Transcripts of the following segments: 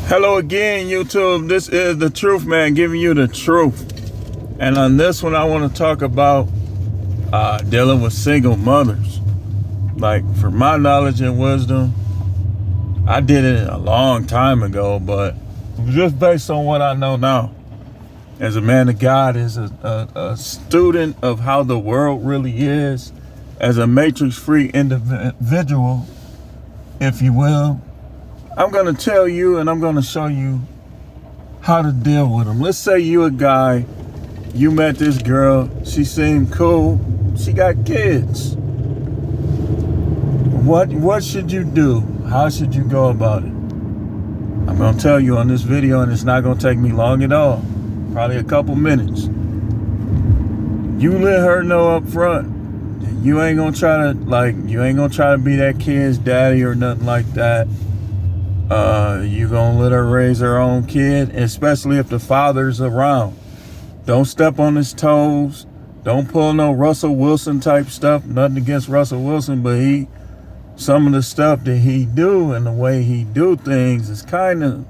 Hello again, YouTube. This is the Truth Man giving you the truth. And on this one, I want to talk about dealing with single mothers. Like, for my knowledge and wisdom, I did it a long time ago, but just based on what I know now, as a man of God, as a student of how the world really is, as a matrix-free individual, if you will, I'm going to tell you and I'm going to show you how to deal with them. Let's say you a guy, you met this girl, she seemed cool, she got kids. What should you do? How should you go about it? I'm going to tell you on this video, and it's not going to take me long at all. Probably a couple minutes. You let her know up front. You ain't going to try to be that kid's daddy or nothing like that. You gonna let her raise her own kid, especially if the father's around. Don't step on his toes. Don't pull no Russell Wilson type stuff. Nothing against Russell Wilson, but some of the stuff that he do and the way he do things is kind of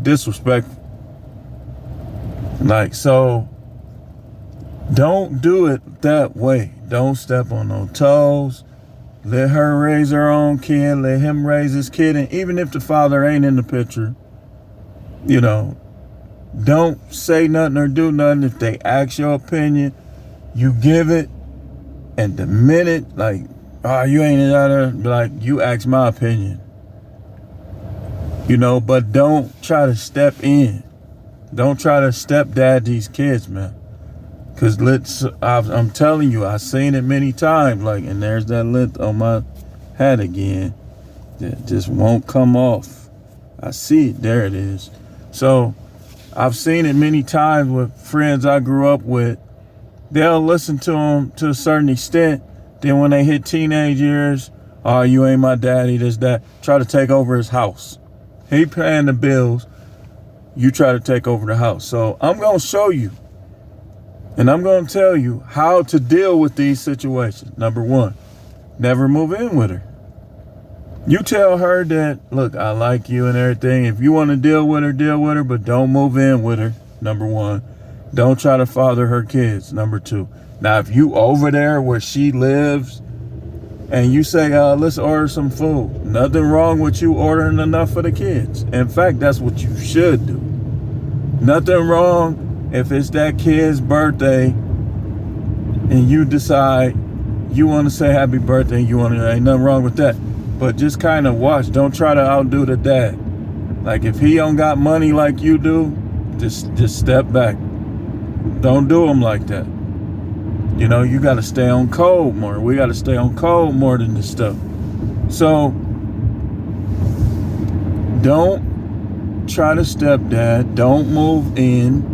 disrespectful. Like, so don't do it that way. Don't step on no toes. Let her raise her own kid. Let him raise his kid. And even if the father ain't in the picture, don't say nothing or do nothing. If they ask your opinion, you give it. And the minute, you ain't in there, you ask my opinion. But don't try to step in. Don't try to stepdad these kids, man. Because I'm telling you, I've seen it many times. And there's that lint on my hat again that just won't come off. I see it. There it is. So I've seen it many times with friends I grew up with. They'll listen to them to a certain extent. Then when they hit teenage years, oh, you ain't my daddy, this, that. Try to take over his house. He paying the bills. You try to take over the house. So I'm going to show you. And I'm going to tell you how to deal with these situations. Number one, never move in with her. You tell her that, look, I like you and everything. If you want to deal with her, but don't move in with her. Number one, don't try to father her kids. Number two, now if you over there where she lives and you say, let's order some food. Nothing wrong with you ordering enough for the kids. In fact, that's what you should do. Nothing wrong if it's that kid's birthday and you decide you want to say happy birthday, ain't nothing wrong with that. But just kind of watch. Don't try to outdo the dad. If he don't got money like you do, just step back. Don't do him like that. You got to stay on code more. We got to stay on code more than this stuff. So don't try to stepdad. Don't move in.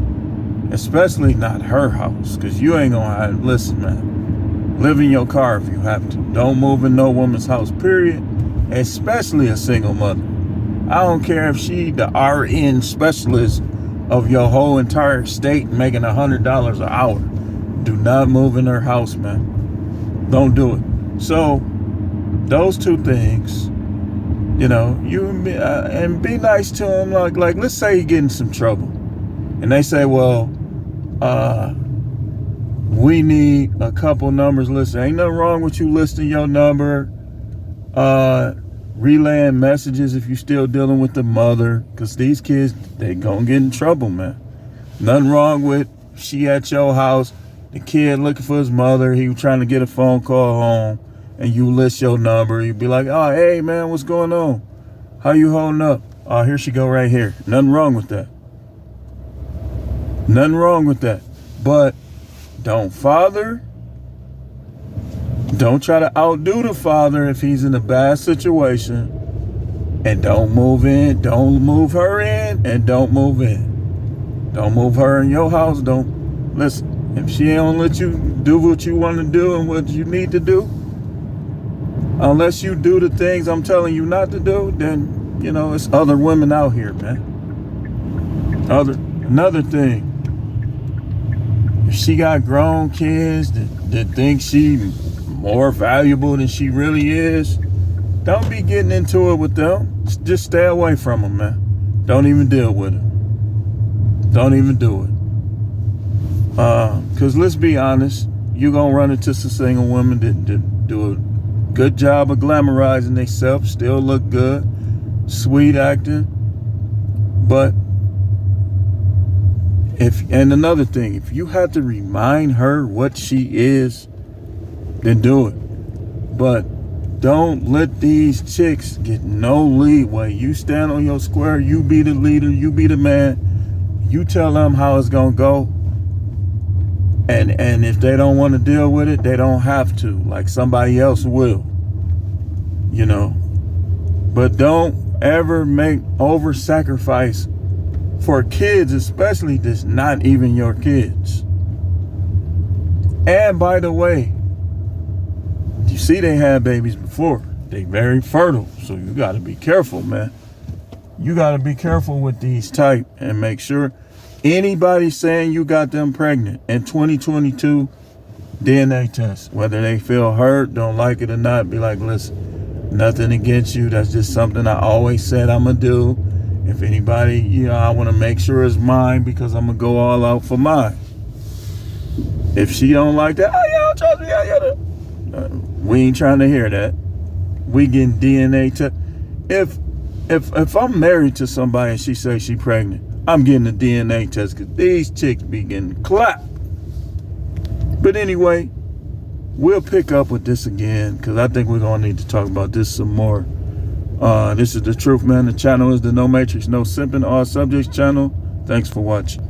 Especially not her house, because you ain't gonna listen, man. Live in your car if you have to. Don't move in no woman's house, period. Especially a single mother. I don't care if she the RN specialist of your whole entire state making $100 an hour. Do not move in her house, man. Don't do it. So those two things, and be nice to him. Like let's say you get in some trouble, and they say, well, we need a couple numbers listed. Ain't nothing wrong with you listing your number, relaying messages if you still dealing with the mother, because these kids, they gonna get in trouble, man. Nothing wrong with she at your house, the kid looking for his mother, he was trying to get a phone call home, and you list your number. You be like, oh, hey, man, what's going on? How you holding up? Oh, here she go right here. Nothing wrong with that. Nothing wrong with that. But don't father. Don't try to outdo the father if he's in a bad situation. And don't move in. Don't move her in. And don't move in. Don't move her in your house. Don't listen. If she don't let you do what you want to do and what you need to do, unless you do the things I'm telling you not to do, then it's other women out here, man. Another thing. If she got grown kids that think she more valuable than she really is, don't be getting into it with them. Just stay away from them, man. Don't even deal with it. Don't even do it. Because let's be honest, you're going to run into some single women that do a good job of glamorizing themselves, still look good, sweet acting. But and another thing, if you have to remind her what she is, then do it. But don't let these chicks get no leeway. You stand on your square, you be the leader, you be the man. You tell them how it's gonna go. And if they don't want to deal with it, they don't have to. Like somebody else will. You know. But don't ever make over-sacrifice for kids, especially that's not even your kids. And by the way, you see they had babies before. They very fertile, so you got to be careful, man. You got to be careful with these type and make sure anybody saying you got them pregnant in 2022, DNA test. Whether they feel hurt, don't like it or not, be like, listen, nothing against you. That's just something I always said I'm going to do. If anybody, I want to make sure it's mine because I'm going to go all out for mine. If she don't like that, don't trust me. We ain't trying to hear that. We getting DNA test. If I'm married to somebody and she says she pregnant, I'm getting a DNA test because these chicks be getting clapped. But anyway, we'll pick up with this again because I think we're going to need to talk about this some more. This is The Truth, man. The channel is the No Matrix, No Simping, All Subjects channel. Thanks for watching.